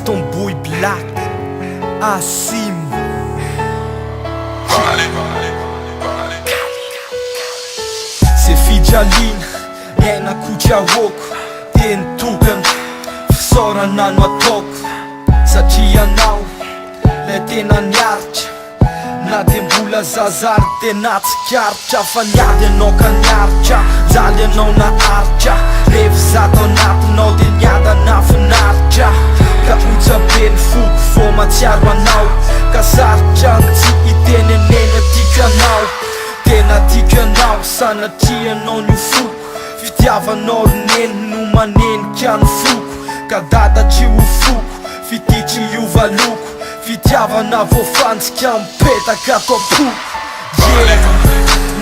Gaston Boy Black Asim Se fijalina ena kucha hoko teny tokana fisarana no ataoko satria anao le tena niaritra na de mbola zazary tena tsikaritra fa niady anao ka niaritra jaly anao naharitra rehefa zato anatinao de niady anafinaritra ka otsabe ny foko fô matsiaro anao ka saritra ny tsy iteneneny atika anao tena tika anao sanatria anao ny foko fitiavanao roneny no manenika ny foko ka dadatry ho foko fititry iova loko fitiavana voafantsika mipetaka atao poko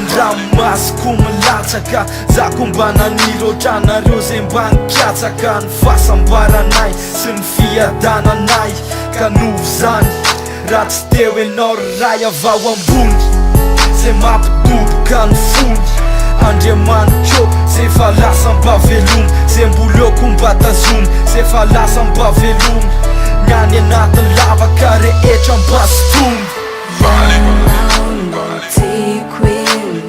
ndramasoko milatsaka zako mba naniroatranareo zay mba nikatsaka ny fahasambaranay sy ny fiadananay ka novo zany raha tsy teo enao ray avao ambony zay mampidoboka ny fony Andriamanitro zay fa lasa mba velomy zay mboloko mba tazomy zay fa lasa mba velomy niany anatin'ny lavaka rehetra mba sotomy Ianao no tiako eny,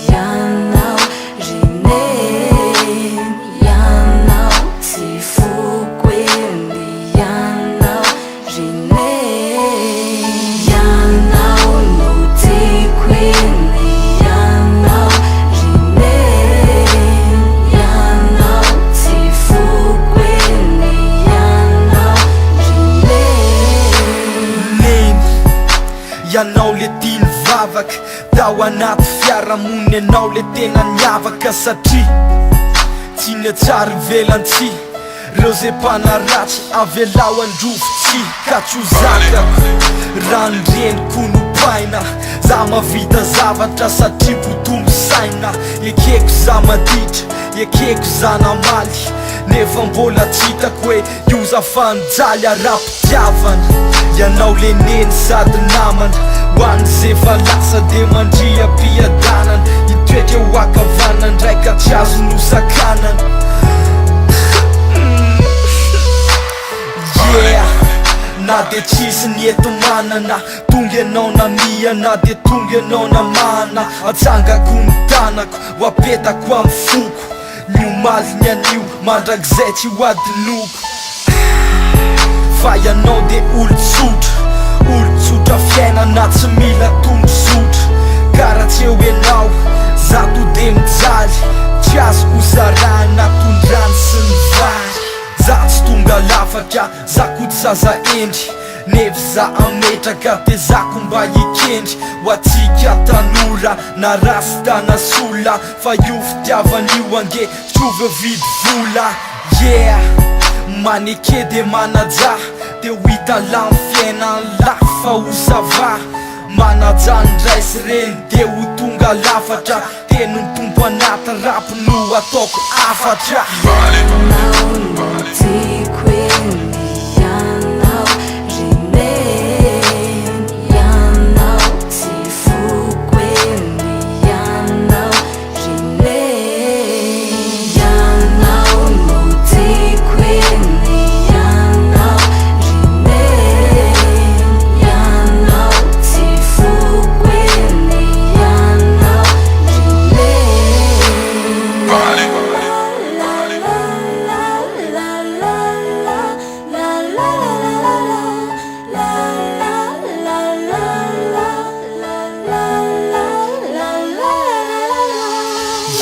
ianao rineny, ianao tsy foko eny, ianao rineny. Ianao no tiako eny, ianao rineny, ianao tsy foko eny, ianao rineny. Ianao le tia ny vavaka tao anaty fiarahamony anao le tena niavaka satria tsy niatsary velantsy reo zay mpanaratsy avelao androvotsy ka tsy ho zakako raha nyreniko no paina za mavita zavatra satria botombo saina ekeko za maditra ekeko za namaly nefa mbola tsy hitako hoe ioza fanjaly ara-pitiavana ianao le neny sady namana hoany zay fa lasa de mandria mpiadanana itoetra ho akavana ndraika tsy azo nosakanana yeah na de tsisy niety manana tonga anao na mia na de tonga anao na mana atsangako ny tanako ho apetako amin'ny foko niomaly anio mandrakizay tsy ho adinoko fa ianao de olo-tsotra fiainana tsy mila tombosotra karaha tsy eo enao za to de mijaly tsy azo hozarana tondrany sy ny vary za tsy tonga lafatra za ko tsy zaza endry nefa za ametraka de zako mba hikendry ho atsika tanora na rasta na sola fa io fitiavan'io ange trovy vidy vola yeah maneke de manaja de ho hita lamy fiainany lafa ho sava manaja ndray sy reny de ho tonga lafatra teny ny tompo anaty rapo no ataoko afatra Ianao no tiako eny, ianao rineny, ianao tsy foko eny, ianao rineny. Ianao no tiako eny, ianao rineny, ianao tsy foko eny, ianao rineny.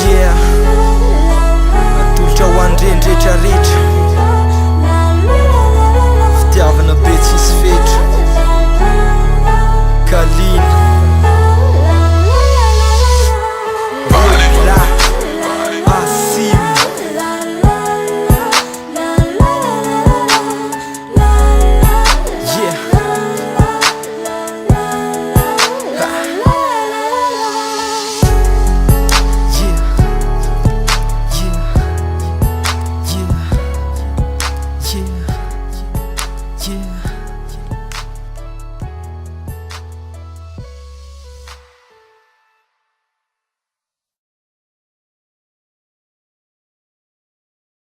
yeah atolotra ho andrendrehetra rehetra